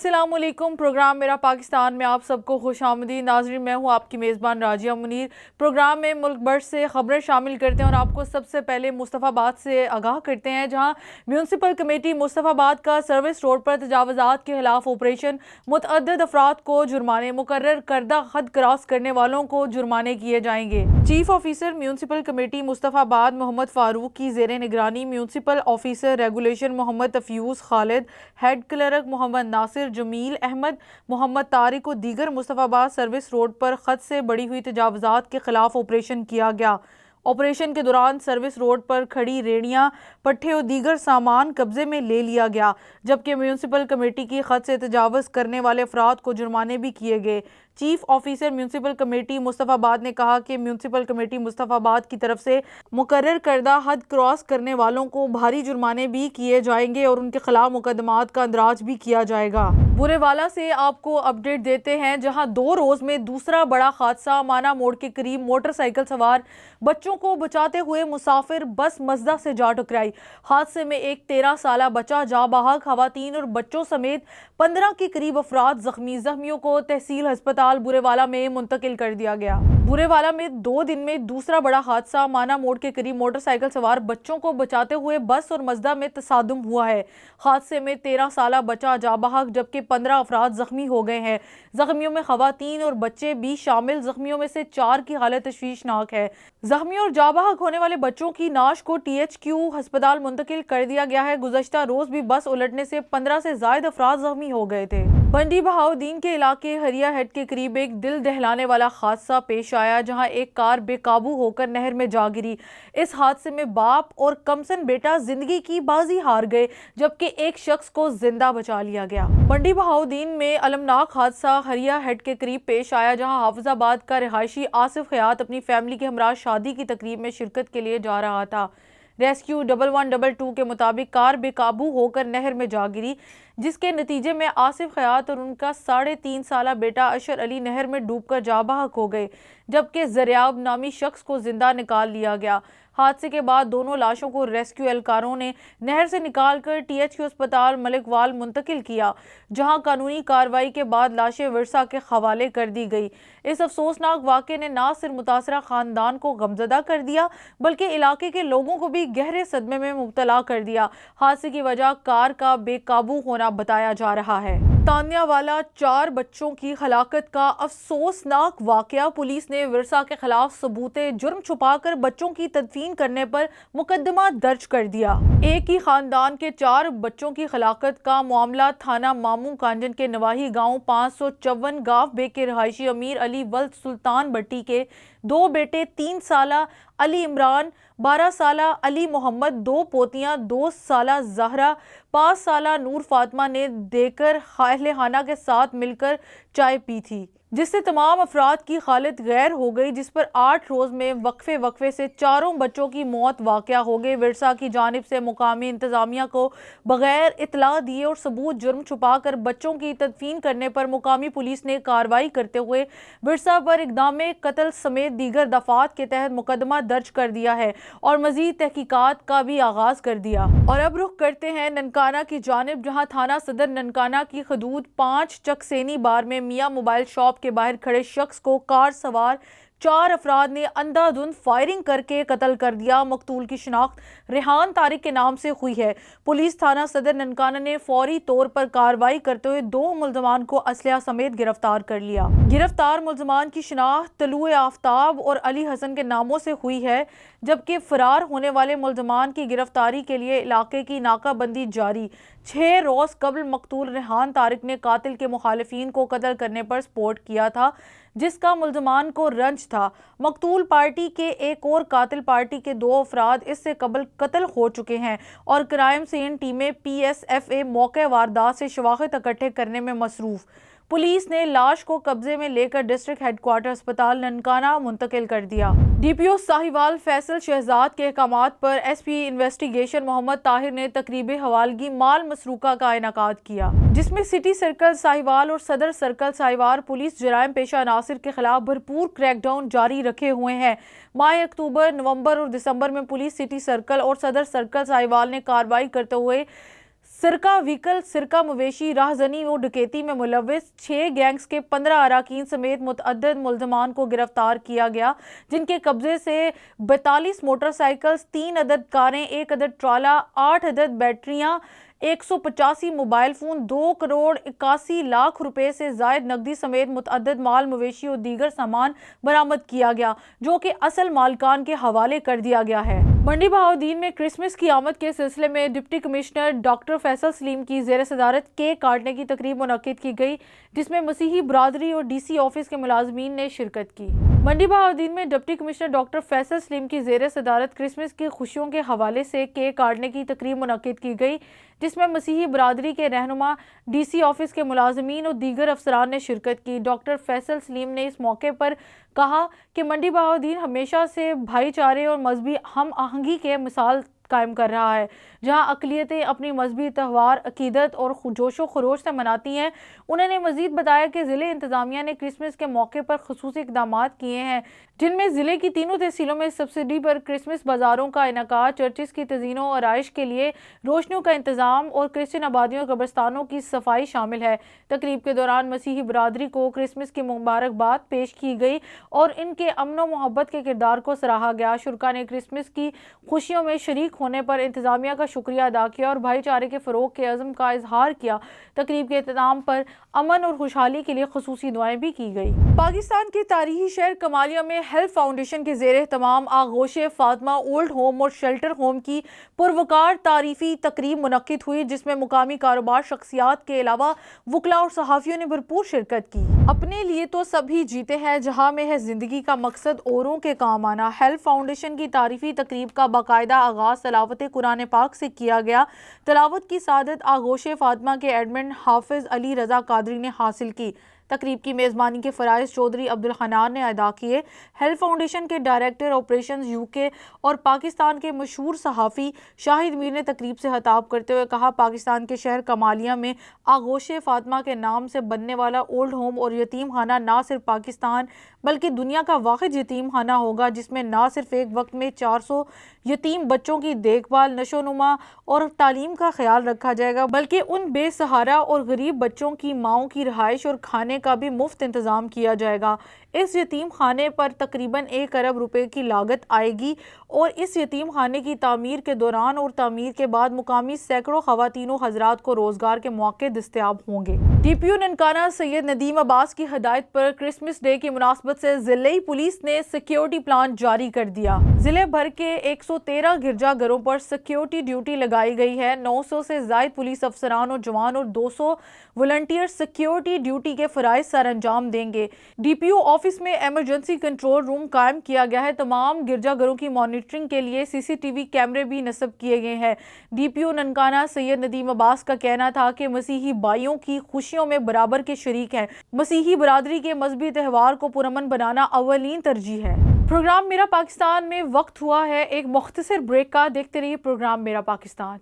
अस्सलाम वालेकुम। प्रोग्राम मेरा पाकिस्तान में आप सबको खुशामदीद। नाज़रीन, मैं हूँ आपकी मेज़बान राजिया मुनीर। प्रोग्राम में मुल्क भर से खबरें शामिल करते हैं और आपको सबसे पहले मुस्तफ़ाबाद से आगाह करते हैं, जहाँ म्यूनसिपल कमेटी मुस्तफ़ाबाद का सर्विस रोड पर तजावज़ात के खिलाफ ऑपरेशन, मुतअद्दिद अफराद को जुर्माने, मुकर्रर करदा हद क्रॉस करने वालों को जुर्माने किए जाएंगे। Chief officer municipal committee Mustafabad Mohammad Farooq की ज़ेरे निगरानी म्यूनसिपल ऑफिसर रेगुलेशन मोहम्मद तफयूज़ खालिद, हेड क्लर्क मोहम्मद नासिर, जमील अहमद, मोहम्मद तारिक और दीगर मुस्तफ़ाबाद सर्विस रोड पर खद से बढ़ी हुई तजावज़ात के खिलाफ ऑपरेशन किया गया। ऑपरेशन के दौरान सर्विस रोड पर खड़ी रेहड़ियां, पट्टे और दीगर सामान कब्जे में ले लिया गया, जबकि म्यूनसिपल कमेटी की खद से तजावज़ करने वाले अफराद को जुर्माने भी किए गए। Chief officer municipal committee Mustafabad ने कहा कि म्यूनसिपल कमेटी मुस्तफ़ाबाद की तरफ से मुकर्रर करदा हद क्रॉस करने वालों को भारी जुर्माने भी किए जाएंगे और उनके खिलाफ मुकदमात का अंदराज भी किया जाएगा। बुरेवाला से आपको अपडेट देते हैं, जहां 2 रोज में दूसरा बड़ा हादसा। माना मोड़ के करीब मोटरसाइकिल सवार बच्चों को बचाते हुए मुसाफिर बस मजदा से जा टकराई। हादसे में एक 13 साला बच्चा जा बहक, खवातीन और बच्चों समेत 15 के करीब अफराद जख्मी। जख्मियों को तहसील अस्पताल बुरेवाला में मुंतकिल कर दिया गया। बुरेवाला में 2 दिन में दूसरा बड़ा हादसा। माना मोड़ के करीब मोटरसाइकिल सवार बच्चों को बचाते हुए बस और मजदा में तसादुम हुआ है। हादसे में 13 साला बच्चा जा बहक, जबकि 15 अफराद जख्मी हो गए हैं। जख्मियों में खवातीन और बच्चे भी शामिल। जख्मियों में से 4 की हालत तशवीशनाक है। जख्मियों और जा बहक होने वाले बच्चों की नाश को THQ अस्पताल मुंतकिल कर दिया गया है। गुज़श्ता रोज भी बस उलटने से 15 से ज्यादा अफराद जख्मी हो गए थे। बंडी बहाउद्दीन के इलाके हरिया हेड के करीब एक दिल दहलाने वाला हादसा पेश आया, जहां एक कार बेकाबू होकर नहर में जा गिरी। इस हादसे में बाप और कमसन बेटा जिंदगी की बाजी हार गए, जबकि एक शख्स को जिंदा बचा लिया गया। बंडी बहाउद्दीन में अलमनाक हादसा हरिया हेड के करीब पेश आया, जहां हाफिजाबाद का रिहायशी आसिफ खयात अपनी फैमिली के हमरा शादी की तकरीब में शिरकत के लिए जा रहा था। रेस्क्यू 1122 के मुताबिक कार बेकाबू होकर नहर में जा गिरी, जिसके नतीजे में आसिफ खयात और उनका 3.5 साला बेटा अशर अली नहर में डूबकर जा बहक हो गए, जबकि जरियाब नामी शख्स को जिंदा निकाल लिया गया। हादसे के बाद दोनों लाशों को रेस्क्यू एहलकारों ने नहर से निकालकर THQ अस्पताल मलिकवाल मुंतकिल किया, जहां कानूनी कार्रवाई के बाद लाशें विरसा के हवाले कर दी गई। इस अफसोसनाक वाक़े ने न सिर्फ मुतासरा खानदान को गमजदा कर दिया, बल्कि इलाके के लोगों को भी गहरे सदमे में मुब्तला कर दिया। हादसे की वजह कार का बेकाबू होना बताया जा रहा है। तानिया वाला 4 बच्चों की हलाकत का अफसोसनाक वाकया। पुलिस ने विरसा के खिलाफ सबूते जुर्म छुपाकर बच्चों की तदफीन करने पर मुकदमा दर्ज कर दिया। एक ही खानदान के 4 बच्चों की हलाकत का मामला थाना मामू कांजन के नवाही गांव 554 गाव बे के रहायशी अमीर अली वल्द सुल्तान भट्टी के 2 बेटे 3 साला अली इमरान, 12 साला अली मोहम्मद, 2 पोतियां 2 साला जहरा, 5 साला नूर फातिमा ने देकर अहले-खाना के साथ मिलकर चाय पी थी, जिससे तमाम अफराद की हालत गैर हो गई, जिस पर 8 रोज में वक्फे से 4 बच्चों की मौत वाक़या हो गई। विरसा की जानिब से मुकामी इंतजामिया को बगैर इतला दिए और सबूत जुर्म छुपाकर बच्चों की तदफीन करने पर मुकामी पुलिस ने कार्रवाई करते हुए विरसा पर इक़दाम कत्ल समेत दीगर दफात के तहत मुकदमा दर्ज कर दिया है और मजीद तहकीकात का भी आगाज कर दिया। और अब रुख करते हैं ननकाना की जानिब, जहाँ थाना सदर ननकाना की हदूद 5 चकसेनी बार में मियाँ मोबाइल शॉप के बाहर खड़े शख्स को कार सवार 4 अफराद ने अंधाधुंध फायरिंग करके कत्ल कर दिया। मकतूल की शिनाख्त रेहान तारिक के नाम से हुई है। पुलिस थाना सदर ननकाना ने फौरी तौर पर कार्रवाई करते हुए 2 मुल्जमान को असलहा समेत गिरफ्तार कर लिया। गिरफ्तार मुल्जमान की शिनाख्त तलुए आफ्ताब और अली हसन के नामों से हुई है, जबकि फरार होने वाले मुल्जमान की गिरफ्तारी के लिए इलाके की नाकाबंदी जारी। 6 रोज कबल मकतूल रेहान तारिक ने कातिल के मुखालिफिन को कत्ल करने पर सपोर्ट किया था, जिसका मुल्जमान को रंज था। मकतूल पार्टी के एक और कातिल पार्टी के 2 अफराद इससे कबल कत्ल हो चुके हैं और क्राइम सीन टीमें PSFA मौके वारदात से शवाहिद इकट्ठे करने में मसरूफ। पुलिस ने लाश को कब्जे में लेकर डिस्ट्रिक्ट हेडक्वार्टर अस्पताल ननकाना मुंतकिल कर दिया। DPO साहिवाल फैसल शहजाद के अहकामात पर SP इन्वेस्टिगेशन मोहम्मद ताहिर ने तकरीबे हवालगी माल मसरूका का इनेकाद किया, जिसमें सिटी सर्कल साहिवाल और सदर सर्कल साहिवाल पुलिस जराइम पेशा अनासिर के खिलाफ भरपूर क्रैकडाउन जारी रखे हुए हैं। माह अक्टूबर, नवंबर और दिसंबर में पुलिस सिटी सर्कल और सदर सर्कल साहिवाल ने कार्रवाई करते हुए सरका व्हीकल, सिरका मवेशी, राहजनी और डकैती में मुलव्विस 6 गैंग्स के 15 अराकीन समेत मुतअद्दिद मुल्ज़मान को गिरफ्तार किया गया, जिनके कब्जे से 42 मोटरसाइकिल्स, 3 अदद कारें, 1 अदद ट्राला, 8 अदद बैटरियां, 185 मोबाइल फ़ोन, 2 करोड़ 81 लाख रुपए से ज़ायद नकदी समेत मुतअद्दिद माल, मवेशी और दीगर सामान बरामद किया गया, जो कि असल मालिकान के हवाले कर दिया गया है। मंडी बहाउद्दीन में क्रिसमस की आमद के सिलसिले में deputy commissioner doctor Faisal Salim की ज़ेर सदारत केक काटने की तकरीब मुनक्किद की गई, जिसमें मसीही बरादरी और DC ऑफिस के मुलाजमीन ने शिरकत की। मंडी बहाउद्दीन में deputy commissioner doctor Faisal Salim की ज़ेर सदारत क्रिसमस की खुशियों के हवाले से केक काटने की तकरीब मुनक्किद की गई, जिसमें मसीही बरादरी के रहनुमा, DC ऑफिस के मुलाजमीन और दीगर अफसरान ने शिरकत की। डॉक्टर फैसल सलीम ने इस मौके पर कहा कि मंडी बहाउद्दीन हमेशा से भाईचारे और मजहबी हम आहंगी के मिसाल कायम कर रहा है, जहां अक़लियतें अपनी मजहबी त्यौहार अकीदत और जोशो खरोश से मनाती हैं। उन्होंने मजीद बताया कि ज़िले इंतज़ामिया ने क्रिसमस के मौके पर ख़ुसूसी इक़दामात किए हैं, जिनमें ज़िले की 3 तहसीलों में सब्सिडी पर क्रिसमस बाज़ारों का इनेकाद, चर्चिस की तज़ीनों और आराइश के लिए रोशनियों का इंतज़ाम और क्रिश्चियन आबादियों और कब्रिस्तानों की सफाई शामिल है। तकरीब के दौरान मसीही बरादरी को क्रिसमस की मुबारकबाद पेश की गई और इनके अमन व मोहब्बत के किरदार को सराहा गया। शुरका ने क्रिसमस की खुशियों में शरीक होने पर इंतज़ामिया का शुक्रिया अदा किया और भाईचारे के फ़रोग़ के अज़्म का इजहार किया। तकरीब के इख्तिताम पर अमन और खुशहाली के लिए ख़ुसूसी दुआएं भी की गई। पाकिस्तान के तारीखी शहर कमालिया में हेल्प फाउंडेशन के ज़ेर तमाम आगोशे फातिमा ओल्ड होम और शेल्टर होम की पुरवकार तारीफी तकरीब मुनक्किद हुई, जिसमें मुकामी कारोबार शख्सियात के अलावा वकला और सहाफ़ियों ने भरपूर शिरकत की। अपने लिए तो सभी जीते हैं, जहाँ में है ज़िंदगी का मकसद औरों के काम आना। हेल्प फाउंडेशन की तारीफी तकरीब का बाकायदा आगाज़ तलावत कुरान पाक से किया गया। तलावत की सादत आगोशे फातिमा के एडमिन हाफिज अली रज़ा कादरी ने हासिल की। तकरीब की मेज़बानी के फ़राइज़ चौधरी अब्दुल हनान ने अदा किए। हेल्प फाउंडेशन के डायरेक्टर ऑपरेशंस UK और पाकिस्तान के मशहूर सहाफ़ी शाहिद मीर ने तकरीब से खिताब करते हुए कहा, पाकिस्तान के शहर कमालिया में आगोशे फातिमा के नाम से बनने वाला ओल्ड होम और यतीम खाना ना सिर्फ पाकिस्तान बल्कि दुनिया का वाहिद यतीम खाना होगा, जिसमें ना सिर्फ एक वक्त में 400 यतीम बच्चों की देखभाल, नशोनुमा और तालीम का ख्याल रखा जाएगा, बल्कि उन बेसहारा और गरीब बच्चों की माओं की रिहाइश और खाने का भी मुफ्त इंतज़ाम किया जाएगा। इस यतीम खाने पर तकरीबन 1 अरब रुपए की लागत आएगी और इस यतीम खाने की तामीर के दौरान और तामीर के बाद मुकामी सैकड़ों ख़वातीन हज़रात को रोज़गार के मौके दस्तयाब होंगे। DPO ननकाना सैयद नदीम अब्बास की हिदायत पर क्रिसमस डे की मुनासबत से ज़िले पुलिस ने सिक्योरिटी प्लान जारी कर दिया। ज़िले भर के 113 गिरजा घरों पर सिक्योरिटी ड्यूटी लगाई गई है। 900 से ज़ायद पुलिस अफसरान और जवान और 200 वॉलंटियर सिक्योरिटी ड्यूटी के फ़राइज़ सर अंजाम देंगे। DPO ऑफिस में इमरजेंसी कंट्रोल रूम कायम किया गया है। तमाम गिरजाघरों की मॉनिटरिंग के लिए CCTV कैमरे भी नस्ब किए गए हैं। DPO ननकाना सैयद नदीम अब्बास का कहना था कि मसीही भाइयों की खुशियों में बराबर के शरीक हैं। मसीही बरादरी के मजहबी त्यौहार को पुरअमन बनाना अव्वलीन तरजीह है। प्रोग्राम मेरा पाकिस्तान में वक्त हुआ है एक मुख्तसर ब्रेक का। देखते रहिए प्रोग्राम मेरा पाकिस्तान।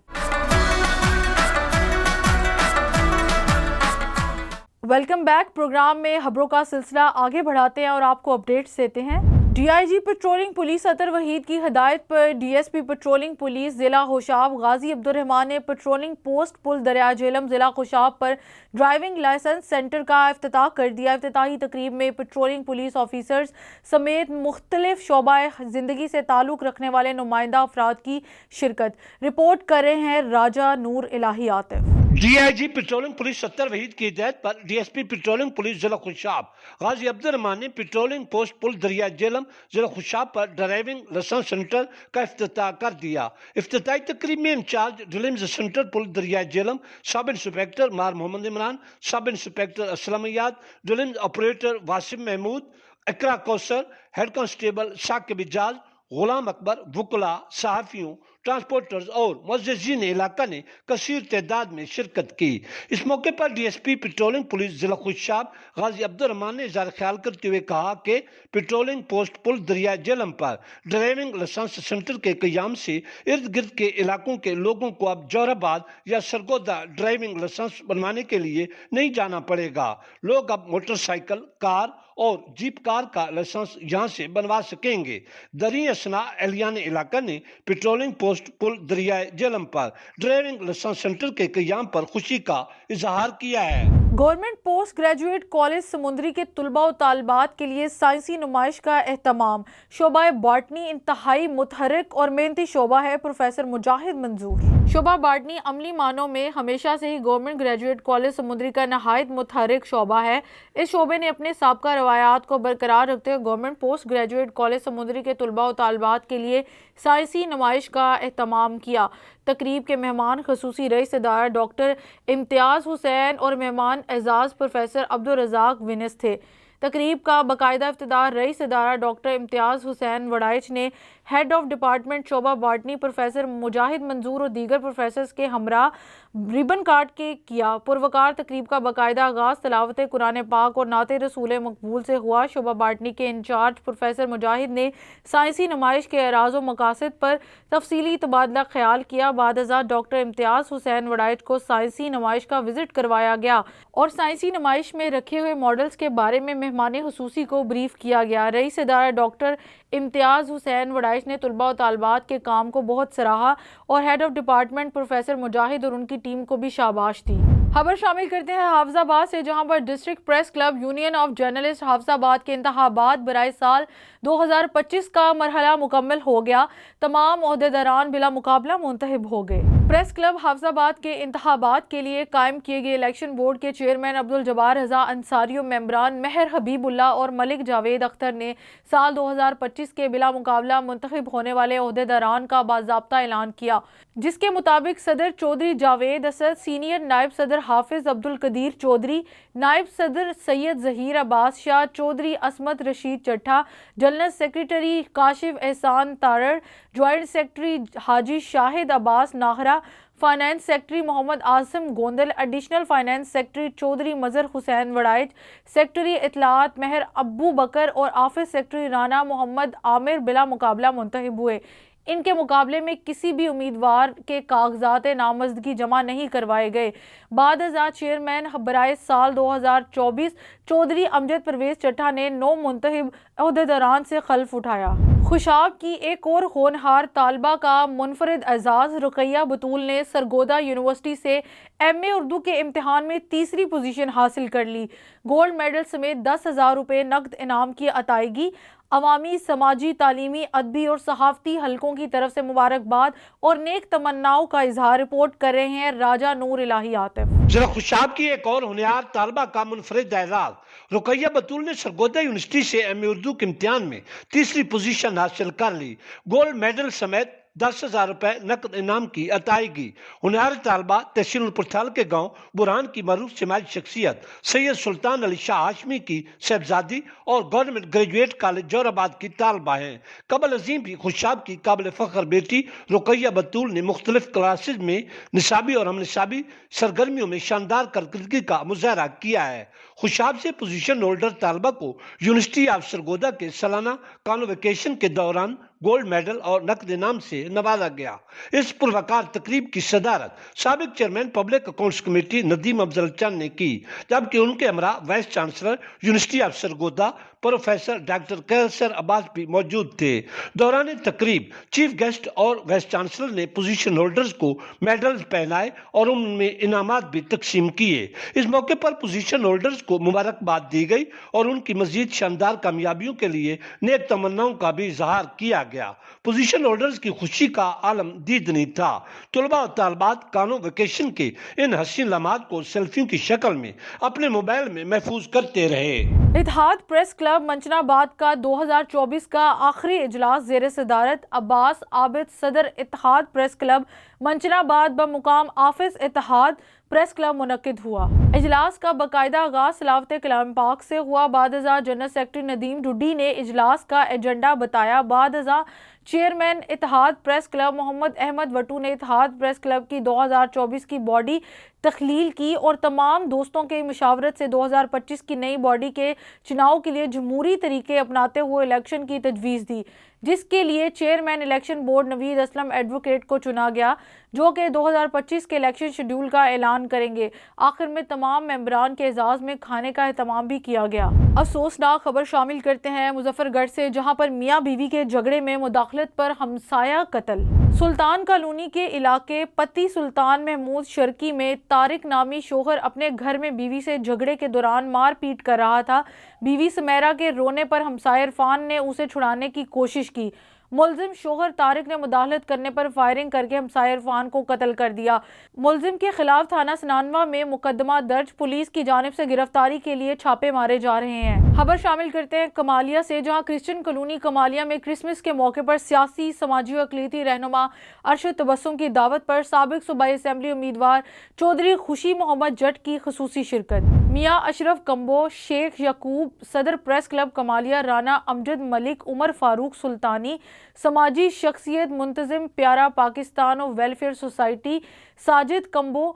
Welcome back. प्रोग्राम में खबरों का सिलसिला आगे बढ़ाते हैं और आपको अपडेट्स देते हैं। DIG पेट्रोलिंग पुलिस अतर वहीद की हिदायत पर DSP पेट्रोलिंग पुलिस ज़िला खुशाब गाजी अब्दुर्रहमान ने पेट्रोलिंग पोस्ट पुल दरिया झेलम ज़िला खुशाब पर ड्राइविंग लाइसेंस सेंटर का इफ्तिताह कर दिया। इफ्तिताही तकरीब में पेट्रोलिंग पुलिस ऑफिसर्स समेत मुख्तलिफ शोबाए ज़िंदगी से ताल्लुक़ रखने वाले नुमाइंदा अफराद की शिरकत। रिपोर्ट कर रहे हैं राजा नूर इलाही आतिफ। DIG पेट्रोलिंग पुलिस सत्तर वहीद की हिदायत पर DSP पेट्रोलिंग पुलिस जिला खुशाब गाजी अब्दुर्रहमान ने पेट्रोलिंग पोस्ट पुल दरिया झेलम जिला खुशाब पर ड्राइविंग लाइसेंस सेंटर का इफ्तिताह कर दिया। इफ्तिताही तकरीब में इंचार्ज ड्रिलिंग सेंटर पुल दरिया झेलम सब इंस्पेक्टर मार मोहम्मद इमरान, सब इंस्पेक्टर असलम याद, ड्रिलिंग ऑपरेटर वासिम महमूद, इकरा कौसर, हेड कांस्टेबल साकिब इजाज, गुलाम अकबर, वकला, सहाफ़ियों, ट्रांसपोर्टर्स और मुअज़्ज़िज़ीन इलाका ने कसीर तादाद में शिरकत की। इस मौके पर DSP पेट्रोलिंग पुलिस जिला खुशाब गाजी अब्दुर्रहमान ने इज़हार ख्याल करते हुए कहा कि पेट्रोलिंग पोस्ट पुल दरिया झेलम पर ड्राइविंग लाइसेंस सेंटर के क़याम से इर्द गिर्द के इलाकों के लोगों को अब जोराबाद या सरगोदा ड्राइविंग लाइसेंस बनवाने के लिए नहीं जाना पड़ेगा। लोग अब मोटरसाइकिल, कार और जीप कार का लाइसेंस यहाँ से बनवा सकेंगे। दरी असना एलियान इलाका ने पेट्रोलिंग پوسٹ پل دریائے جہلم پر ڈرائیونگ لائسنس سینٹر کے قیام پر خوشی کا اظہار کیا ہے۔ گورنمنٹ پوسٹ گریجویٹ کالج سمندری کے طلباء و طالبات کے لیے سائنسی نمائش کا اہتمام۔ شعبہ باٹنی انتہائی متحرک اور محنتی شعبہ ہے، پروفیسر مجاہد منظور۔ شعبہ باٹنی عملی معنوں میں ہمیشہ سے ہی گورنمنٹ گریجویٹ کالج سمندری کا نہایت متحرک شعبہ ہے۔ اس شعبے نے اپنے سابقہ روایات کو برقرار رکھتے ہوئے گورنمنٹ پوسٹ گریجویٹ کالج سمندری کے طلباء و طالبات کے لیے سائنسی نمائش کا اہتمام کیا۔ تقریب کے مہمان خصوصی رئیس ادارہ ڈاکٹر امتیاز حسین اور مہمان اعزاز پروفیسر عبدالرزاق ونس تھے۔ تقریب کا باقاعدہ افتتاح رئیس ادارہ ڈاکٹر امتیاز حسین وڑائچ نے ہیڈ آف ڈپارٹمنٹ شعبہ باٹنی پروفیسر مجاہد منظور اور دیگر پروفیسرز کے ہمراہ ریبن کاٹ کے کیا۔ پروقار تقریب کا باقاعدہ آغاز تلاوت قرآن پاک اور نعت رسول مقبول سے ہوا۔ شعبہ باٹنی کے انچارج پروفیسر مجاہد نے سائنسی نمائش کے اغراض و مقاصد پر تفصیلی تبادلہ خیال کیا۔ بعد ازاں ڈاکٹر امتیاز حسین وڑائچ کو سائنسی نمائش کا وزٹ کروایا گیا اور سائنسی نمائش میں رکھے ہوئے ماڈلز کے بارے میں مہمان خصوصی کو بریف کیا گیا۔ رئیس ادارہ ڈاکٹر امتیاز حسین وڑائچ نے طلباء و طالبات کے کام کو بہت سراہا اور ہیڈ آف ڈپارٹمنٹ پروفیسر مجاہد اور ان کی ٹیم کو بھی شاباش دی۔ خبر شامل کرتے ہیں حافظ آباد سے، جہاں پر district press club union of journalist Hafizabad کے انتخابات برائے سال 2025 کا مرحلہ مکمل ہو گیا۔ تمام عہدیداران بلا مقابلہ منتخب ہو گئے۔ پریس کلب حافظ آباد کے انتخابات کے لیے قائم کیے گئے الیکشن بورڈ کے چیئرمین عبدالجبار رضا انصاری و ممبران مہر حبیب اللہ اور ملک جاوید اختر نے سال 2025 کے بلا مقابلہ منتخب ہونے والے عہدیداران کا باضابطہ اعلان کیا، جس کے مطابق صدر چودھری جاوید اسد، سینئر نائب صدر حافظ عبدالقدیر چودھری، نائب صدر Syed Zaheer Abbas Shah, Chaudhry Ismat Rasheed Chattha, general secretary Kashif Ehsan Tarar, joint secretary Haji Shahid Abbas Nahra, finance secretary Mohammad Asim Gondal, additional finance secretary Chaudhry Mazhar Hussain Warraich, secretary اطلاعات مہر ابو بکر اور آفس سیکریٹری رانا محمد عامر بلا مقابلہ منتخب ہوئے۔ ان کے مقابلے میں کسی بھی امیدوار کے کاغذات نامزدگی جمع نہیں کروائے گئے۔ بعد ازاں چیئرمین برائے سال 2024 چودھری امجد پرویز چٹھا نے 9 منتخب عہدیداران سے خلف اٹھایا۔ خوشاب کی ایک اور ہونہار طالبہ کا منفرد اعزاز۔ رقیہ بطول نے سرگودا یونیورسٹی سے ایم اے اردو کے امتحان میں تیسری پوزیشن حاصل کر لی۔ گولڈ میڈل سمیت 10,000 روپے نقد انعام کی عطائیگی۔ عوامی، سماجی، تعلیمی، ادبی اور صحافتی حلقوں کی طرف سے مبارکباد اور نیک تمناؤں کا اظہار۔ رپورٹ کر رہے ہیں راجہ نور الہی عاطف۔ ضلع خوشاب کی ایک اور ہونہار طالبہ کا منفرد اعزاز۔ رقیہ بطول نے سرگودا یونیورسٹی سے ایم اے اردو کے امتحان میں تیسری پوزیشن حاصل کر لی۔ گولڈ میڈل سمیت 10,000 روپے نقد انعام کی عطائیگی۔ ہونہار طالبہ تحصیل پرتھال کے گاؤں برہان کی معروف سماجی شخصیت سید سلطان علی شاہ ہاشمی کی صاحبزادی اور گورنمنٹ گریجویٹ کالج جوہر آباد کی طالبہ ہیں۔ قبل ازیں بھی خوشاب کی قابل فخر بیٹی رقیہ بطول نے مختلف کلاسز میں نصابی اور ہم نصابی سرگرمیوں میں شاندار کارکردگی کا مظاہرہ کیا ہے۔ خوشاب سے پوزیشن ہولڈر طالبہ کو یونیورسٹی آف سرگودا کے سالانہ کانووکیشن کے دوران گولڈ میڈل اور نقد انعام سے نوازا گیا۔ اس پروقار تقریب کی صدارت سابق chairman public accounts committee Nadeem Afzal Chan نے کی، جبکہ ان کے ہمراہ vice chancellor university of Sargodha professor doctor Qaiser Abbas بھی موجود تھے۔ دوران تقریب چیف گیسٹ اور وائس چانسلر نے پوزیشن ہولڈرز کو میڈلز پہنائے اور ان میں انعامات بھی تقسیم کیے۔ اس موقع پر پوزیشن ہولڈرز کو مبارکباد دی گئی اور ان کی مزید شاندار کامیابیوں کے لیے نیک تمناؤں کا بھی اظہار کیا گیا۔ پوزیشن ہولڈرز کی خوشی کا عالم دید نہیں تھا۔ طلباء و طالبات کانووکیشن کے ان حسین لمحات کو سیلفیوں کی شکل میں اپنے موبائل میں محفوظ کرتے رہے۔ اتحاد پریس کلب منچن آباد کا 2024 کا آخری اجلاس زیر صدارت عباس عابد صدر اتحاد پریس کلب منچن آباد بمقام آفس اتحاد پریس کلب منعقد ہوا۔ اجلاس کا باقاعدہ آغاز تلاوت کلام پاک سے ہوا۔ بعد ازاں جنرل سیکریٹری ندیم ڈڈی نے اجلاس کا ایجنڈا بتایا۔ بعد ازاں چیئرمین اتحاد پریس کلب محمد احمد وٹو نے اتحاد پریس کلب کی 2024 کی باڈی تخلیل کی اور تمام دوستوں کے مشاورت سے 2025 کی نئی باڈی کے چناؤ کے لیے جمہوری طریقے اپناتے ہوئے الیکشن کی تجویز دی، جس کے لیے چیئرمین الیکشن بورڈ نوید اسلم ایڈوکیٹ کو چنا گیا، جو کہ 2025 کے الیکشن شیڈول کا اعلان کریں گے۔ آخر میں تمام ممبران کے اعزاز میں کھانے کا اہتمام بھی کیا گیا۔ افسوسناک خبر شامل کرتے ہیں مظفر گڑھ سے، جہاں پر میاں بیوی کے جھگڑے میں مداخلت پر ہمسایہ قتل۔ سلطان کالونی کے علاقے پتی سلطان محمود شرکی میں طارق نامی شوہر اپنے گھر میں بیوی سے جھگڑے کے دوران مار پیٹ کر رہا تھا۔ بیوی سمیرہ کے رونے پر ہمسائے عرفان نے اسے چھڑانے کی کوشش کی۔ ملزم شوہر طارق نے مداخلت کرنے پر فائرنگ کر کے ہمسائے عرفان کو قتل کر دیا۔ ملزم کے خلاف تھانہ سنانوا میں مقدمہ درج، پولیس کی جانب سے گرفتاری کے لیے چھاپے مارے جا رہے ہیں۔ خبر شامل کرتے ہیں کمالیہ سے، جہاں کرسچن کالونی کمالیہ میں کرسمس کے موقع پر سیاسی، سماجی و اقلیتی رہنما ارشد تبسم کی دعوت پر سابق صوبائی اسمبلی امیدوار چودھری خوشی محمد جٹ کی خصوصی شرکت۔ میاں اشرف کمبو، شیخ یعقوب، صدر پریس کلب کمالیہ، رانا امجد ملک، عمر فاروق سلطانی، سماجی شخصیت منتظم پیارا پاکستان و ویلفیئر سوسائٹی، ساجد کمبو،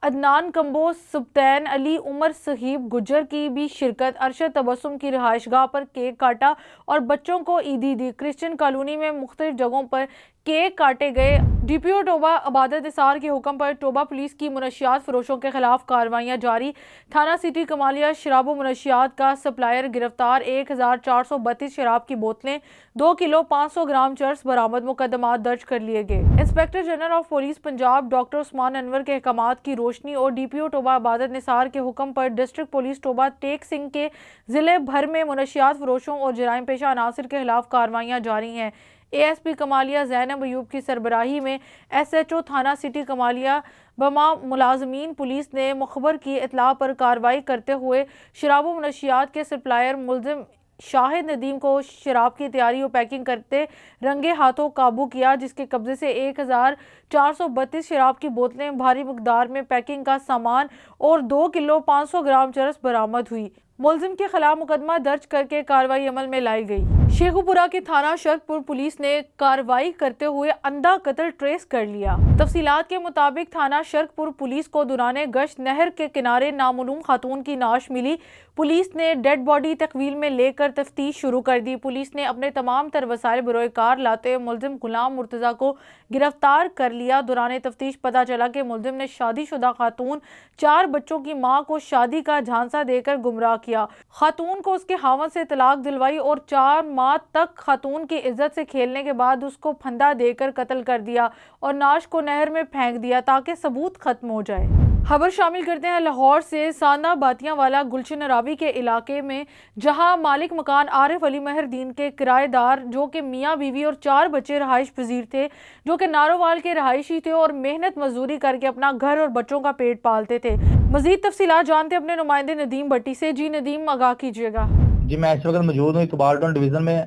عدنان کمبو، سبطین علی، عمر صہیب گجر کی بھی شرکت۔ ارشد تبسم کی رہائش گاہ پر کیک کاٹا اور بچوں کو عیدی دی۔ کرسچن کالونی میں مختلف جگہوں پر کیک کاٹے گئے۔ ڈی پی او ٹوبہ عبادت نثار کے حکم پر ٹوبہ پولیس کی منشیات فروشوں کے خلاف کارروائیاں جاری۔ تھانہ سٹی کمالیہ شراب و منشیات کا سپلائر گرفتار، 1432 شراب کی بوتلیں، 2 کلو 500 گرام چرس برآمد، مقدمات درج کر لیے گئے۔ Inspector general of police Punjab doctor Usman Anwar کے احکامات کی روشنی اور ڈی پی او ٹوبہ عبادت نثار کے حکم پر ڈسٹرکٹ پولیس ٹوبہ ٹیک سنگھ کے ضلع بھر میں منشیات فروشوں اور جرائم پیشہ عناصر کے خلاف کارروائیاں جاری ہیں۔ اے ایس پی کمالیہ زینب ایوب کی سربراہی میں ایس ایچ او تھانہ سٹی کمالیہ بما ملازمین پولیس نے مخبر کی اطلاع پر کارروائی کرتے ہوئے شراب و منشیات کے سپلائر ملزم شاہد ندیم کو شراب کی تیاری و پیکنگ کرتے رنگے ہاتھوں قابو کیا، جس کے قبضے سے 1432 شراب کی بوتلیں، بھاری مقدار میں پیکنگ کا سامان اور 2 کلو 500 گرام چرس برآمد ہوئی۔ ملزم کے خلاف مقدمہ درج کر کے کارروائی عمل میں لائی گئی۔ شیخو پورہ کے تھانہ شرک پور پولیس نے کارروائی کرتے ہوئے اندھا قتل ٹریس کر لیا۔ تفصیلات کے مطابق تھانہ شرک پور پولیس کو دوران گشت نہر کے کنارے نامعلوم خاتون کی نعش ملی۔ پولیس نے ڈیڈ باڈی تحویل میں لے کر تفتیش شروع کر دی۔ پولیس نے اپنے تمام تر وسائل بروئے کار لاتے ہوئے ملزم غلام مرتضیٰ کو گرفتار کر لیا۔ دوران تفتیش پتہ چلا کہ ملزم نے شادی شدہ خاتون 4 بچوں کی ماں کو شادی کا جھانسا دے کر گمراہ کیا، خاتون کو اس کے خاوند سے طلاق دلوائی اور 4 ماہ تک خاتون کی عزت سے کھیلنے کے بعد اس کو پھندا دے کر قتل کر دیا اور نعش کو نہر میں پھینک دیا تاکہ ثبوت ختم ہو جائے۔ خبر شامل کرتے ہیں لاہور سے، ساندہ باتیاں والا گلشن راوی کے علاقے میں، جہاں مالک مکان عارف علی مہر دین کے کرایہ دار جو کہ میاں بیوی اور 4 بچے رہائش پذیر تھے، جو کہ نارووال کے رہائشی تھے اور محنت مزدوری کر کے اپنا گھر اور بچوں کا پیٹ پالتے تھے۔ مزید تفصیلات جانتے اپنے نمائندے ندیم بٹی سے۔ جی ندیم، آگاہ کیجیے گا۔ جی میں اس وقت موجود ہوں اقبال ٹاؤن ڈویژن میں۔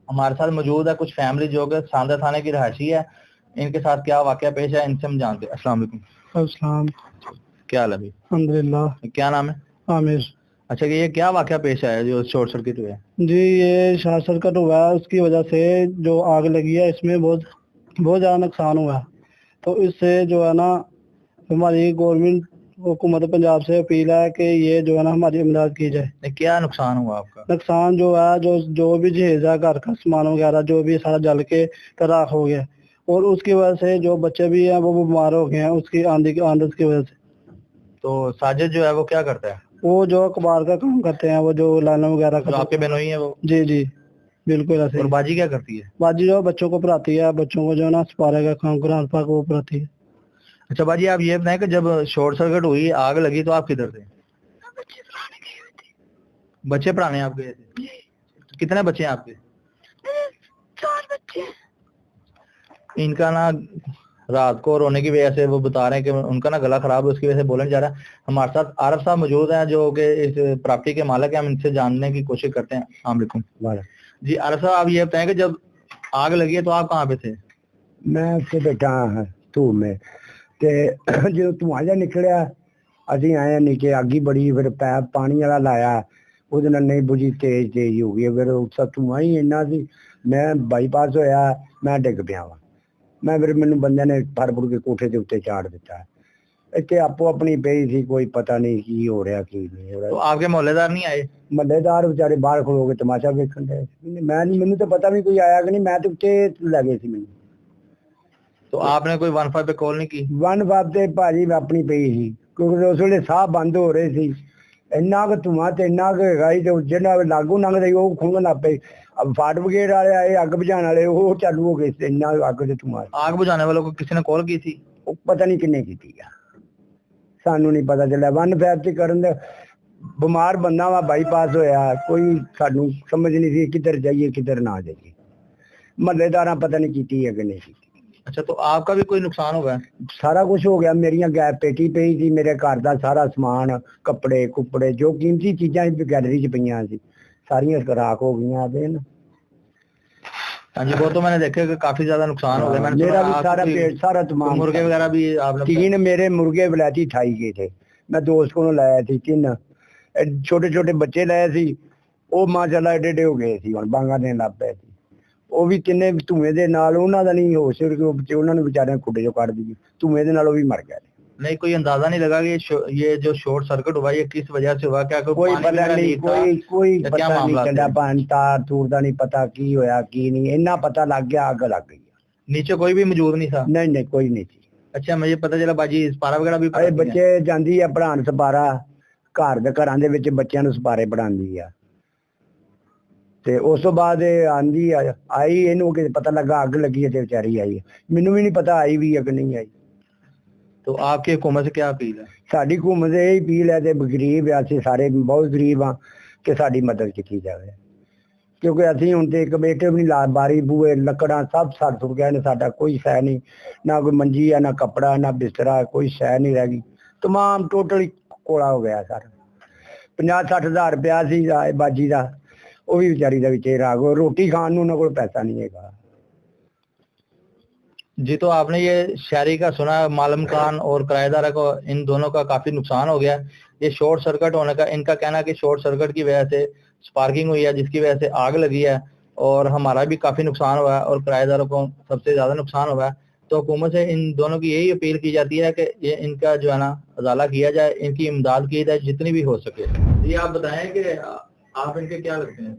ہمارے ساتھ موجود ہے کچھ فیملی جو کہ ساندہ تھانے کی رہائشی ہے، ان کے ساتھ کیا واقعہ پیش ہے ان سے ہم جانتے ہیں۔ السلام علیکم۔ السلام، کیا حال ہے ابھی؟ الحمدللہ۔ کیا نام ہے؟ عامر۔ اچھا، کہ یہ کیا واقعہ پیش آیا جو شارٹ سرکٹ ہوئے؟ جی یہ شارٹ سرکٹ ہوا ہے، اس کی وجہ سے جو آگ لگی ہے اس میں بہت زیادہ نقصان ہوا ہے، تو اس سے جو ہے نا ہماری گورنمنٹ حکومت پنجاب سے اپیل ہے کہ یہ جو ہے نا ہماری امداد کی جائے۔ کیا نقصان ہوا آپ کا؟ نقصان جو ہے جو بھی جہیز ہے گھر کا سامان وغیرہ جو بھی سارا جل کے راکھ ہو گیا، اور اس کی وجہ سے جو بچے بھی ہیں وہ بیمار ہو گئے ہیں اس کی آندھ کی وجہ سے۔ تو ساجد جو ہے وہ کیا کرتا ہے؟ وہ جو کباڑ کا کام کرتے ہیں، وہ جو لائنوں وغیرہ جو آپ کے بہنوئی ہیں وہ؟ جی جی بالکل ایسے۔ اور باجی کیا کرتی ہے؟ باجی جو بچوں کو پڑھاتی ہے، بچوں کو جو ہے نا سپارے کا کام قرآن پاک وہ پڑھاتی ہے۔ اچھا باجی، آپ یہ بتائیں کہ جب شارٹ سرکٹ ہوئی، آگ لگی، تو آپ کدھر تھے؟ بچے پڑھانے آپ گئے تھے؟ کتنے بچے ہیں آپ کے؟ 4 بچے۔ ان کا نا رات کو رونے کی وجہ سے وہ بتا رہے ہیں کہ ان کا نا گلا خراب ہے، اس کی وجہ سے بولنے جا رہا ہے۔ ہمارے ساتھ عارف صاحب موجود ہیں جو کہ اس پراپرٹی کے مالک ہیں، ہم ان سے جاننے کی کوشش کرتے ہیں۔ السلام علیکم۔ جی عارف صاحب، آپ یہ بتائیں کہ جب آگ لگی ہے تو آپ کہاں پہ تھے؟ میں اتنے بیٹھا ہاں دھوپ میں، تے جو دھواں جہا نکلیا اسی آئے نیچے، اگ ہی بڑی، پھر پیپ پانی والا لایا، وہ نہیں بجھی، تیز ہو گئی، پھر دھواں ہی اینا سی، میں بائی پاس ہویا، میں ڈگ پیا وا، میں پھر مینوں بندے نے پھڑ پھڑ کے کوٹھے کے اتنے چاڑ دیتا ہے۔ اتنے آپ اپنی پئی سی، کوئی پتہ نہیں کی ہو رہا کی نہیں ہو تو رہا۔ آپ کے محلے دار نہیں آئے؟ محلے دار بیچارے باہر کھلو کے تماشا ویکھن ڈے، میں نہیں، مینوں تو پتہ بھی کوئی آیا کہ نہیں، میں تو اتنے لے گئے سی۔ مینوں تو آپ نے کوئی 15 پہ کال نہیں کی؟ 15 تے بھاجی اپنی پئی سی، کیونکہ اس ویلے ساہ بند ہو رہے سی، ਇੰਨਾ ਕੁ ਧੂੰਆਂ ਤੇ ਇੰਨਾ ਕੁ ਹੈਗਾ ਸੀ, ਤੇ ਜਿਹਨਾਂ ਲਾਗੂ ਲੰਘਦੇ ਸੀ ਉਹ ਖੁੰਘਣ ਲੱਗ ਪਏ। ਫਾਇਰ ਬ੍ਰਿਗੇਡ ਵਾਲੇ ਆਏ, ਅੱਗ ਬੁਝਾਉਣ ਵਾਲੇ ਉਹ ਚਾਲੂ ਹੋ ਗਏ ਸੀ, ਇੰਨਾ ਅੱਗ ਤੇ ਧੂੰਆਂ। आग बुझाने वालों को किसी ने कॉल की थी? ਉਹ ਪਤਾ ਨਹੀਂ ਕਿੰਨੇ ਕੀਤੀ ਆ, ਸਾਨੂੰ ਨਹੀਂ ਪਤਾ ਚੱਲਿਆ। 1 ਕਰਨ ਦੇ ਬਿਮਾਰ ਬੰਦਾ ਵਾ, ਬਾਈਪਾਸ ਹੋਇਆ, ਕੋਈ ਸਾਨੂੰ ਸਮਝ ਨਹੀਂ ਸੀ ਕਿੱਧਰ ਜਾਈਏ ਕਿੱਧਰ ਨਾ ਜਾਈਏ। ਮਹੱਲੇਦਾਰਾਂ ਪਤਾ ਨਹੀਂ ਕੀਤੀ ਹੈ ਕਿ ਨਹੀਂ ਕੀਤੀ। अच्छा, तो आपका भी कोई नुकसान हुआ है? ਸਾਰਾ ਕੁਝ ਹੋ ਗਿਆ। ਮੇਰੀਆਂ ਗੈਪ ਪੇਟੀ ਪਈ ਸੀ, ਮੇਰੇ ਘਰ ਦਾ ਸਾਰਾ ਸਮਾਨ, ਕੱਪੜੇ ਕੁੱਪੜੇ, ਜੋ ਕੀਮਤੀ ਚੀਜ਼ਾਂ ਗੈਲਰੀ 'ਚ ਪਈਆਂ ਸੀ, ਸਾਰੀਆਂ ਰਾਖ ਹੋ ਗਈਆਂ। ਦੇਨ हाँ जी, वो तो मैंने देखा कि काफी ज्यादा नुकसान हो गया। मैंने मेरा सुना भी आप सारा कोई पेट, सारा तमाम मुर्गे वगैरह भी आपने 3 मेरे मुर्गे वलैती 28 के थे। मैं दोस्त को लाया थी 3 छोटे छोटे बच्चे लाए सी। ਉਹ ਮਾਸ਼ਾਅੱਲਾ ਏਡੇ ਏਡੇ ਹੋ ਗਏ ਸੀ, ਹੁਣ ਬਾਂਗਾ ਦੇਣ ਲੱਗ ਪਏ ਸੀ। ਉਹ ਵੀ ਤਿੰਨੇ ਧੂਏ ਦੇ ਨਾਲ, ਉਹਨਾਂ ਦਾ ਨਹੀਂ ਹੋਸ਼, ਉਹਨਾਂ ਨੂੰ ਵਿਚਾਰਿਆਂ ਖੁੱਡੇ ਚੋਂ ਕੱਢ ਦਿੱਤੀ ਧੂਏ ਦੇ ਨਾਲ, ਉਹ ਵੀ ਮਰ ਗਏ। नहीं, कोई अंदाजा नहीं लगा कि ये जो शॉर्ट सर्किट हुआ ये किस वजह से हुआ? क्या ਕੋਈ पानी ਪਤਾ वगैरह ਨਹੀਂ, लीक था? ਕੋਈ क्या ਪਤਾ ਨਹੀਂ मामला ਚੱਲਿਆ। था? ਪਾਣੀ ਤਾਰ ਤੂਰ ਦਾ ਨਹੀਂ ਪਤਾ ਕੀ ਹੋਇਆ ਕੀ ਨਹੀਂ, ਇੰਨਾ ਪਤਾ ਲੱਗ ਗਿਆ ਅੱਗ ਲੱਗ ਗਈ। नीचे कोई भी मौजूद नहीं था? ਨਹੀਂ ਨਹੀਂ ਕੋਈ ਨਹੀਂ ਸੀ। अच्छा, मुझे पता चला बाजी स्पारा वगैरह भी ਇਹ पढ़ाती हैं। ਬੱਚੇ ਜਾਂਦੀ ਆ ਪੜ੍ਹਾਉਣ ਸਪਾਰਾ, ਘਰਾਂ ਦੇ ਵਿੱਚ ਬੱਚਿਆਂ ਨੂੰ ਸਪਾਰੇ ਪੜ੍ਹਾਉਂਦੀ ਆ। ਤੇ ਉਸ ਤੋਂ ਬਾਅਦ ਇਹ ਆਂਦੀ ਆਈ, ਇਹਨੂੰ ਕਿ ਪਤਾ ਲੱਗਾ ਅੱਗ ਲੱਗੀ ਹੈ ਤੇ ਵਿਚਾਰੀ ਆਈ। ਮੈਨੂੰ ਵੀ ਨਹੀਂ ਪਤਾ ਆਈ ਵੀ ਹੈ ਕਿ ਨਹੀਂ ਆਈ। तो आपकी हुकूमत से क्या अपील है? ਸਾਡੀ ਹੁਕੂਮਤ ਇਹ ਅਪੀਲ ਹੈ, ਤੇ ਗਰੀਬ ਆ ਅਸੀਂ ਸਾਰੇ, ਬਹੁਤ ਗਰੀਬ ਆ, ਕਿ ਸਾਡੀ ਮਦਦ ਕੀਤੀ ਜਾਵੇ। ਕਿਉਂਕਿ ਅਸੀਂ ਹੁਣ ਤੇ ਇੱਕ ਬੇਟੇ ਵੀ ਨਹੀਂ ਲਾ, ਬਾਰੀ ਬੂਹੇ ਲੱਕੜਾਂ ਸਭ ਸੜ ਸੁੜ ਗਏ ਨੇ, ਸਾਡਾ ਕੋਈ ਸ਼ੈ ਨਹੀਂ, ਨਾ ਕੋਈ ਮੰਜੀ ਆ, ਨਾ ਕੱਪੜਾ, ਨਾ ਬਿਸਤਰਾ, ਕੋਈ ਸ਼ੈ ਨਹੀਂ ਰਹਿ ਗਈ। ਤਮਾਮ ਟੋਟਲੀ ਕੋਲਾ ਹੋ ਗਿਆ ਸਰ। 50-60 ਹਜ਼ਾਰ ਰੁਪਇਆ ਸੀ ਬਾਜੀ ਦਾ, ਉਹ ਵੀ ਵਿਚਾਰੀ ਦਾ ਵਿੱਚ ਰਾਗ ਹੋ। ਰੋਟੀ ਖਾਣ ਨੂੰ ਉਹਨਾਂ ਕੋਲ ਪੈਸਾ ਨਹੀਂ ਹੈਗਾ। जी, तो आपने ये शहरी का सुना, मालम खान और किराएदार को, इन दोनों का काफी नुकसान हो गया। ये शॉर्ट सर्किट होने का इनका कहना कि शॉर्ट सर्किट की वजह से स्पार्किंग हुई है, जिसकी वजह से आग लगी है, और हमारा भी काफी नुकसान हुआ है और किराएदारों को सबसे ज्यादा नुकसान हुआ है। तो हुकूमत से इन दोनों की यही अपील की जाती है कि ये इनका जो है ना अजाला किया जाए, इनकी इमदाद की जाए जितनी भी हो सके। ये आप बताएं कि आप इनके क्या लगते हैं?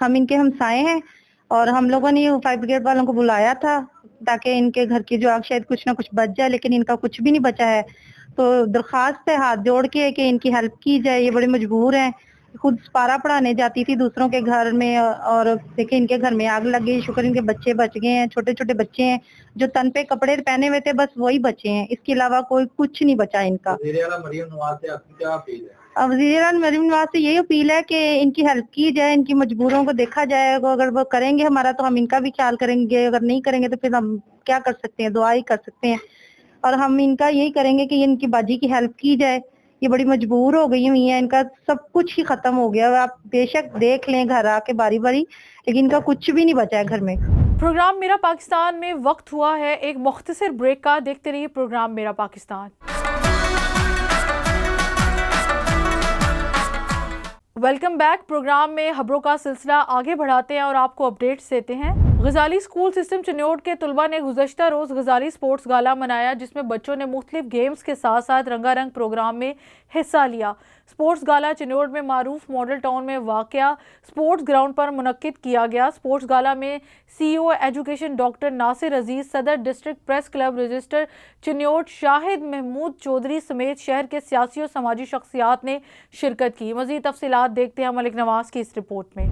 हम इनके हमसाए हैं, और हम लोगों ने फायर ब्रिगेड वालों को बुलाया था ताकि इनके घर की जो आग शायद कुछ ना कुछ बच जाए, लेकिन इनका कुछ भी नहीं बचा है। तो दरख्वास्त है हाथ जोड़ के कि इनकी हेल्प की जाए। ये बड़े मजबूर हैं, खुद स्पारा पढ़ाने जाती थी दूसरों के घर में, और देखिए इनके घर में आग लग गई। शुक्र इनके बच्चे बच गए हैं, छोटे छोटे बच्चे हैं, जो तन पे कपड़े पहने हुए थे बस वही बचे हैं, इसके अलावा कोई कुछ नहीं बचा इनका। वज़ीर आला मरियम नवाज से आपकी क्या अपील है? वज़ीर आला मरियम नवाज से यही अपील है कि इनकी हेल्प की जाए, इनकी मजबूरों को देखा जाए। अगर वो करेंगे हमारा तो हम इनका भी ख्याल करेंगे, अगर नहीं करेंगे तो फिर हम क्या कर सकते हैं, दुआ ही कर सकते हैं। और हम इनका यही करेंगे कि इनकी बाजी की हेल्प की जाए। ये बड़ी मजबूर हो गई हुई है, इनका सब कुछ ही खत्म हो गया। आप बेशक देख लें घर आके बारी बारी, लेकिन इनका कुछ भी नहीं बचा है घर में। प्रोग्राम मेरा पाकिस्तान में वक्त हुआ है एक मुख्तसर ब्रेक का। देखते रहिए प्रोग्राम मेरा पाकिस्तान। Welcome back. प्रोग्राम में खबरों का सिलसिला आगे बढ़ाते हैं और आपको अपडेट्स देते हैं। गजाली स्कूल सिस्टम चिन्योट के तलबा ने गुज़श्ता रोज़ गजाली स्पोर्ट्स गाला मनाया, जिसमें बच्चों ने मुख्तलिफ गेम्स के साथ साथ रंगारंग प्रोग्राम में हिस्सा लिया। स्पोर्ट्स गाला चिन्योट में मारूफ मॉडल टाउन में वाक़या स्पोर्ट्स ग्राउंड पर मुनक्किद किया गया। स्पोर्ट्स गाला में CEO education doctor Nasir Aziz, सदर district press club register Chiniot Shahid Mahmood Chaudhry समेत शहर के सियासी और समाजी शख्सियात ने शिरकत की। मज़ीद तफसीलात देखते हैं मलिक नवाज की इस रिपोर्ट में।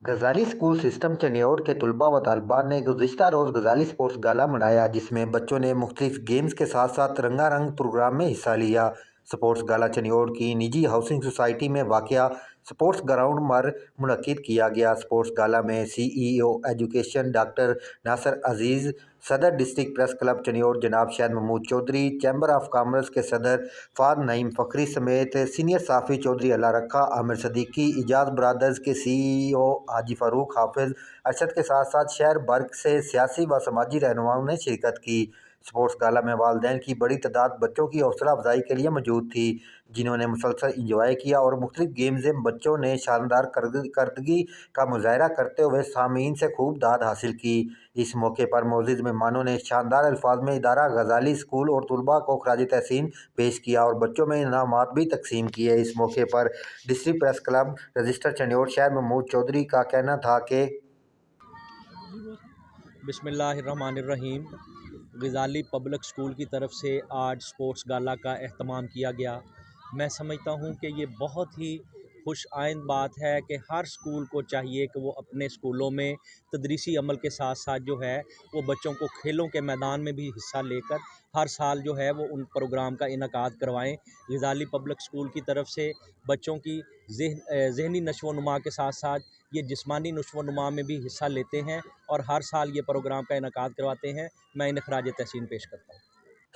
गजाली स्कूल सिस्टम चिन्योट के तलबा व तालिबात ने गुज़िश्ता रोज़ गजाली स्पोर्ट्स गाला मनाया, जिसमें बच्चों ने मुख्तलिफ गेम्स के साथ साथ रंगारंग प्रोग्राम में हिस्सा लिया। स्पोर्ट्स गाला चिन्योट की निजी हाउसिंग सोसाइटी में वाक़या स्पोर्ट्स ग्राउंड पर मुनक्किद किया गया। स्पोर्ट्स गाला में CEO education doctor Nasir Aziz, सदर डिस्ट्रिक्ट प्रेस क्लब चिन्योट जनाब Shahid Mahmood Chaudhry, chamber of commerce के सदर फाद नईम फ़खरी समेत सीनियर साफ़ी चौधरी अल्लाह रखा, आमिर सदीकी, इजाज़ ब्रादर्स के CEO हाजी फ़ारूक हाफिज़ अरशद के साथ साथ शहर भर से सियासी व समाजी रहनुमाओं ने शिरकत की। स्पोर्ट्स गाला में वालिदैन की बड़ी तादाद बच्चों की हौसला अफजाई के लिए मौजूद थी, जिन्होंने मुसलसल इंजॉय किया और मुख्तलिफ गेम्स में बच्चों ने शानदार करदगी का मुजाहरा करते हुए सामीन से खूब दाद हासिल की। इस मौके पर मौजूद मेहमानों ने शानदार अल्फाज में इदारा गजाली स्कूल और तलबा को खराज तहसीन पेश किया और बच्चों में इनामात भी तकसीम किए। इस मौके पर डिस्ट्रिक्ट प्रेस क्लब रजिस्टर चनियोड़ शहर महमूद चौधरी का कहना था कि बिस्मिल्लाहिर्रहमानिर्रहीम, गजाली पब्लिक स्कूल की तरफ से आज स्पोर्ट्स गाला का एहतमाम किया गया। मैं समझता हूँ कि ये बहुत ही खुश आइंद बात है कि हर स्कूल को चाहिए कि वो अपने स्कूलों में तदरीसी अमल के साथ साथ जो है वो बच्चों को खेलों के मैदान में भी हिस्सा लेकर हर साल जो है वो उन प्रोग्राम का इनकाद करवाएं। गजाली पब्लिक स्कूल की तरफ से बच्चों की ज़हनी नशोनुमा के साथ साथ ये जिस्मानी नशोनुमा में भी हिस्सा लेते हैं और हर साल ये प्रोग्राम का इनकाद करवाते हैं। मैं इन्हें खराज तहसीन पेश करता हूँ।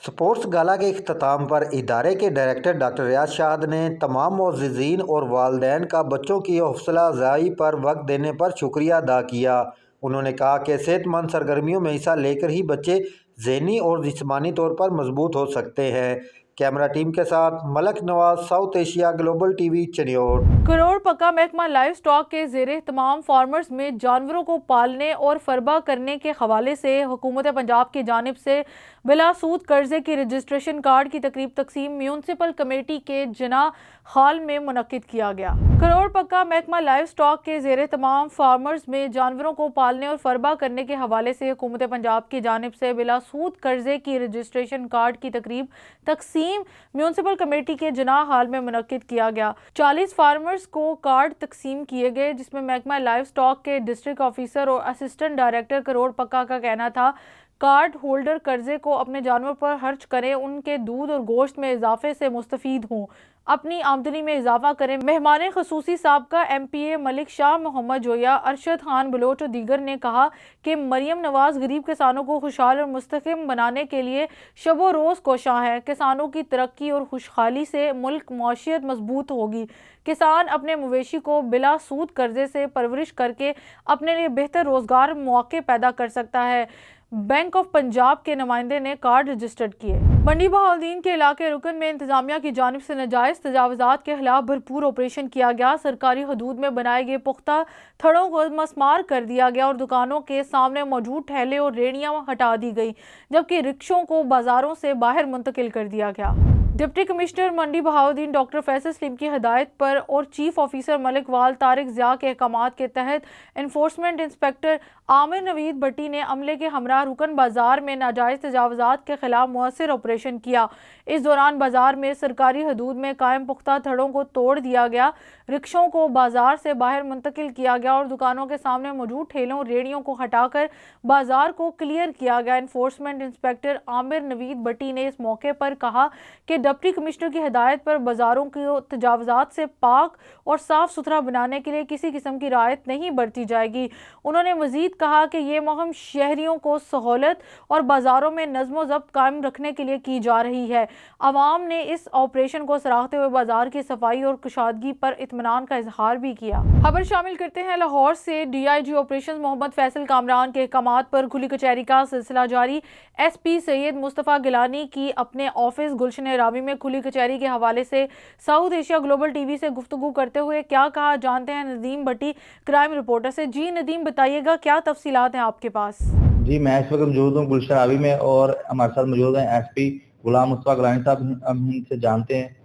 स्पोर्ट्स गाला के इख्तिताम पर इदारे के डायरेक्टर डॉक्टर रियाज शाहद ने तमाम मुअज़्ज़िज़ीन और वालिदैन का बच्चों की हौसला अफ़ज़ाई पर वक्त देने पर शुक्रिया अदा किया। उन्होंने कहा कि सेहतमंद सरगर्मियों में हिस्सा लेकर ही बच्चे ज़हनी और जिस्मानी तौर पर मजबूत हो सकते हैं। कैमरा टीम के साथ Malik Nawaz, South Asia global TV, Chiniot. Karor Pacca महकमा लाइव स्टॉक के ज़ेरे तमाम फार्मर्स में जानवरों को पालने और फरबा करने के हवाले से हुकूमत पंजाब की जानिब से बिला सूद कर्जे की रजिस्ट्रेशन कार्ड की तकरीब तकसीम म्यूनसिपल कमेटी के जना हाल में मुनक्किद किया गया। करोड़ पक्का महकमा लाइव स्टॉक के ज़ेरे तमाम फार्मर्स में जानवरों को पालने और फरबा करने के हवाले से हुकूमत पंजाब की जानिब से बिला सूद कर्जे की रजिस्ट्रेशन कार्ड की तकरीब तकसीम म्यूनसिपल कमेटी के जना हाल में मुनक्किद किया गया। 40 फार्मर्स को कार्ड तकसीम किए गए, जिसमें महकमा लाइव स्टॉक के डिस्ट्रिक्ट ऑफिसर और असिस्टेंट डायरेक्टर करोड़ पक्का का कहना था कार्ड होल्डर कर्जे को अपने जानवर पर खर्च करें, उनके दूध और गोश्त में इजाफे से मुस्तफीद हों, अपनी आमदनी में इजाफा करें। मेहमान खसूसी साबका MPA मलिक शाह, मोहम्मद जोया, अरशद खान बलोच और दीगर ने कहा कि मरियम नवाज गरीब किसानों को खुशहाल और मुस्तकिम बनाने के लिए शबो रोज़ कोशां है। किसानों की तरक्की और खुशहाली से मुल्क मौशियत मजबूत होगी। किसान अपने मवेशी को बिला सूद कर्जे से परवरिश करके अपने लिए बेहतर रोजगार मौके पैदा कर सकता है। बैंक ऑफ पंजाब के नुमाइंदे ने कार्ड रजिस्टर्ड किए। मंडी बहाउद्दीन के इलाके रुकन में इंतजामिया की जानिब से नाजायज़ तजावुज़ात के खिलाफ भरपूर ऑपरेशन किया गया। सरकारी हदूद में बनाए गए पुख्ता थड़ों को मसमार कर दिया गया और दुकानों के सामने मौजूद ठेले और रेहड़ियां हटा दी गई, जबकि रिक्शों को बाजारों से बाहर मुंतकिल कर दिया गया। डिप्टी कमिश्नर मंडी बहाउद्दीन डॉक्टर फैसल सलीम की हदायत पर और चीफ ऑफिसर मलिक वाल तारिक ज़िया के अहकामात के तहत इन्फोर्समेंट इंस्पेक्टर आमिर नवीद भट्टी ने अमले के हमरा रुकन बाजार में नाजायज़ तजावुज़ात के खिलाफ मुअस्सिर ऑपरेशन किया। इस दौरान बाजार में सरकारी हदूद में कायम पुख्ता थड़ों को तोड़ दिया गया, रिक्शों को बाजार से बाहर मुंतकिल किया गया और दुकानों के सामने मौजूद ठेलों और रेहड़ियों को हटाकर बाजार को क्लियर किया गया। इन्फोर्समेंट इंस्पेक्टर आमिर नवीद भट्टी ने इस मौके पर कहा कि डिप्टी कमिश्नर की हिदायत पर बाजारों को तजावुज़ात से पाक और साफ सुथरा बनाने के लिए किसी किस्म की रियायत नहीं बरती जाएगी। उन्होंने मजीद कहा कि ये मुहिम शहरियों को सहूलत और बाजारों में नज़्म व ज़ब्त कायम रखने के लिए की जा रही है। अवाम ने इस ऑपरेशन को सराहते हुए बाजार की सफाई और कुशादगी पर इत्मीनान का इजहार भी किया। खबर शामिल करते हैं लाहौर से। DIG ऑपरेशन मोहम्मद फैसल कामरान के अहकामात पर खुली कचहरी का सिलसिला जारी। SP सैयद मुस्तफ़ा गिलानी की अपने ऑफिस गुलशन रामी में खुली कचहरी के हवाले से साउथ एशिया ग्लोबल टीवी से गुफ्तगू करते हुए क्या कहा, जानते हैं नदीम भट्टी क्राइम रिपोर्टर से। जी नदीम, बताइएगा क्या तफसीलात हैं आपके पास? जी, मैं इस वक्त मौजूद हूँ गुलशन रावी में और हमारे साथ मौजूद हैं SP गुलाम मुस्तफ़ा गिलानी साहब। हम इनसे जानते हैं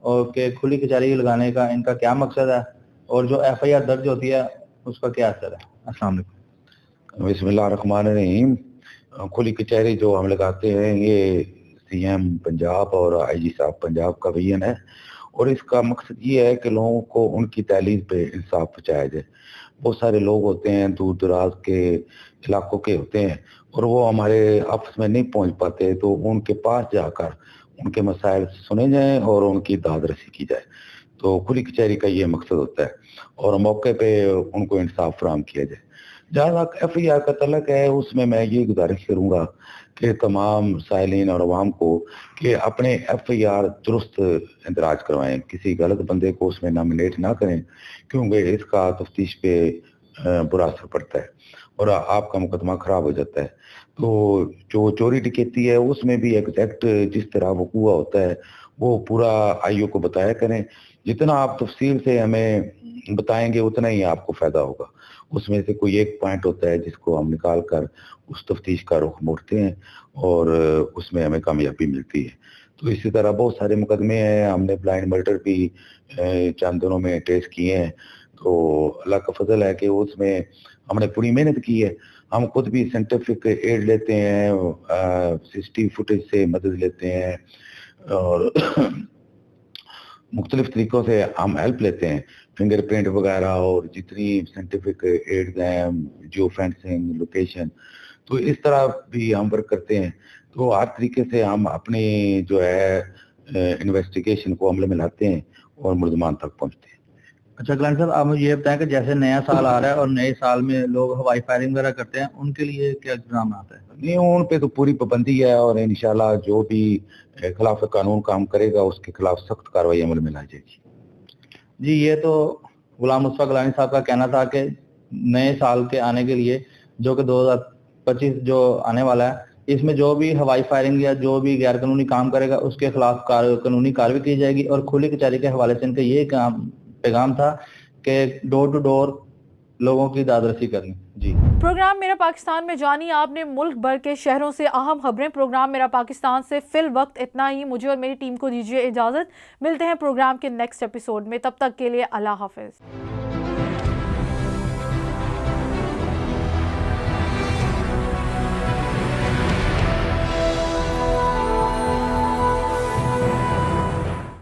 और कि खुली कचहरी लगाने का इनका क्या मकसद है और जो FIR दर्ज होती है उसका क्या असर है। अस्सलाम वालेकुम। बिस्मिल्लाहिर्रहमानिर्रहीम। खुली कचहरी जो हम लगाते हैं ये CM पंजाब और IG साहब पंजाब का विजन है और इसका मकसद ये है कि लोगों को उनकी तहलील पे इंसाफ पहुँचाया जाए। बहुत सारे लोग होते हैं दूर दराज के इलाकों के होते हैं और वो हमारे ऑफिस में नहीं पहुंच पाते, तो उनके पास जाकर उनके मसाइल सुने जाएं और उनकी दाद रसी की जाए। तो खुली कचहरी का ये मकसद होता है और मौके पे उनको इंसाफ फराहम किया जाए। जहाँ तक FIR का तल्लक है उसमें मैं ये गुजारिश करूँगा कि तमाम साइलिन और अवाम को कि अपने FIR दुरुस्त इंदराज करवाएं, किसी गलत बंदे को उसमें नॉमिनेट ना करें, क्योंकि इसका तफ्तीश पे बुरा असर पड़ता है और आपका मुकदमा खराब हो जाता है। तो जो चोरी डकैती है उसमें भी एग्जैक्ट जिस तरह वकूआ होता है वो पूरा आईओ को बताया करें। जितना आप तफसील से हमें बताएंगे उतना ही आपको फायदा होगा। उसमें से कोई एक पॉइंट होता है जिसको हम निकाल कर उस तफ्तीश का रुख मोड़ते हैं और उसमें हमें कामयाबी मिलती है। तो इसी तरह बहुत सारे मुकदमे हैं। हमने ब्लाइंड मर्डर भी चंद दिनों में ट्रेस किए हैं। तो अल्लाह का फजल है कि उसमें हमने पूरी मेहनत की है। हम खुद भी साइंटिफिक एड लेते हैं, सीसीटीवी फुटेज से मदद लेते हैं और मुख्तलिफ तरीकों से हम हेल्प लेते हैं, फिंगरप्रिंट वगैरह और जितनी साइंटिफिक एड्स हैं, जियो फेंसिंग, लोकेशन, तो इस तरह भी हम वर्क करते हैं। तो हर तरीके से हम अपनी जो है इन्वेस्टिगेशन को अमल में लाते हैं और मुल्ज़मान तक पहुंचते हैं। अच्छा गलन साहब, आप मुझे ये बताएं कि जैसे नया साल आ रहा है और नए साल में लोग हवाई फायरिंग वगैरह करते हैं, उनके लिए क्या इंतजाम आता है? नहीं, उन पे तो पूरी पाबंदी है और इंशाल्लाह जो भी खिलाफ कानून काम करेगा उसके खिलाफ सख्त कार्रवाई अमल में लाई जाएगी। जी, ये तो गुलाम मुस्तफा गिलानी साहब का कहना था कि नए साल के आने के लिए जो कि 2025 जो आने वाला है, इसमें जो भी हवाई फायरिंग या जो भी गैर कानूनी काम करेगा उसके खिलाफ कानूनी कार्रवाई की जाएगी। और खुली कचहरी के हवाले से इनका ये पैगाम था कि डोर टू डोर लोगों की दादरसी करनी। जी, प्रोग्राम मेरा पाकिस्तान में जानिए आपने मुल्क भर के शहरों से अहम खबरें। प्रोग्राम मेरा पाकिस्तान से फिल वक्त इतना ही। मुझे और मेरी टीम को दीजिए इजाज़त। मिलते हैं प्रोग्राम के नेक्स्ट एपिसोड में। तब तक के लिए अल्लाह हाफिज़।